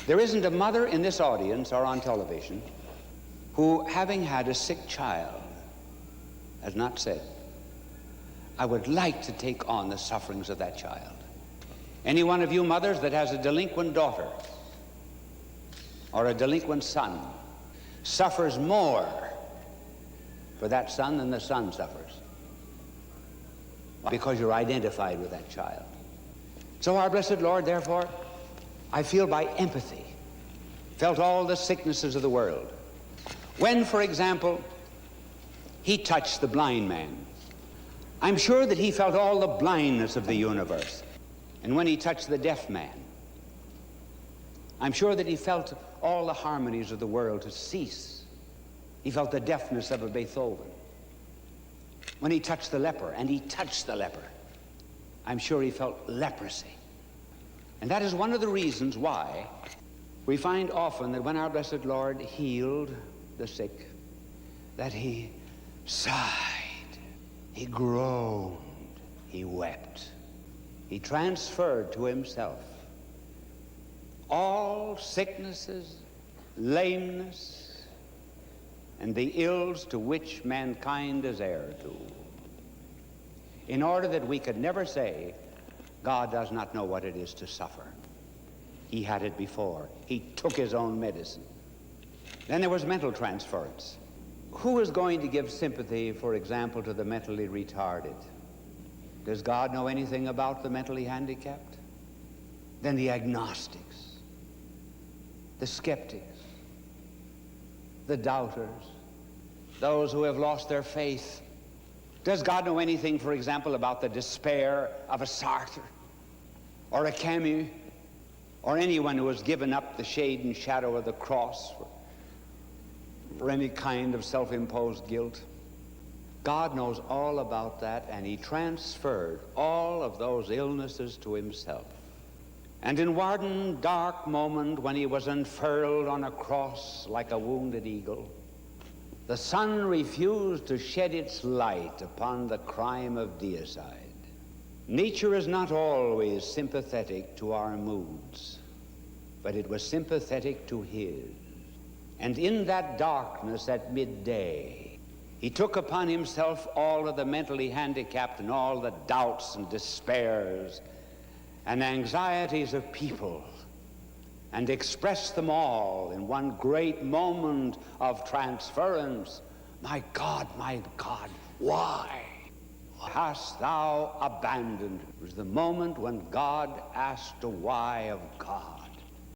There isn't a mother in this audience or on television who, having had a sick child, has not said, I would like to take on the sufferings of that child. Any one of you mothers that has a delinquent daughter or a delinquent son suffers more for that son than the son suffers, because you're identified with that child. So our blessed Lord, therefore, I feel by empathy, felt all the sicknesses of the world. When, for example, he touched the blind man, I'm sure that he felt all the blindness of the universe. And when he touched the deaf man, I'm sure that he felt all the harmonies of the world to cease. He felt the deafness of a Beethoven. When he touched the leper, and he touched the leper, I'm sure he felt leprosy. And that is one of the reasons why we find often that when our blessed Lord healed the sick, that he sighed, he groaned, he wept. He transferred to himself all sicknesses, lameness, and the ills to which mankind is heir to, in order that we could never say, God does not know what it is to suffer. He had it before. He took his own medicine. Then there was mental transference. Who is going to give sympathy, for example, to the mentally retarded? Does God know anything about the mentally handicapped? Then the agnostics, the skeptics, the doubters, those who have lost their faith. Does God know anything, for example, about the despair of a Sartre or a Camus or anyone who has given up the shade and shadow of the cross for any kind of self-imposed guilt? God knows all about that, and he transferred all of those illnesses to himself. And in one dark moment when he was unfurled on a cross like a wounded eagle, the sun refused to shed its light upon the crime of deicide. Nature is not always sympathetic to our moods, but it was sympathetic to his. And in that darkness at midday, he took upon himself all of the mentally handicapped and all the doubts and despairs and anxieties of people, and expressed them all in one great moment of transference. My God, why hast thou abandoned? It was the moment when God asked a why of God.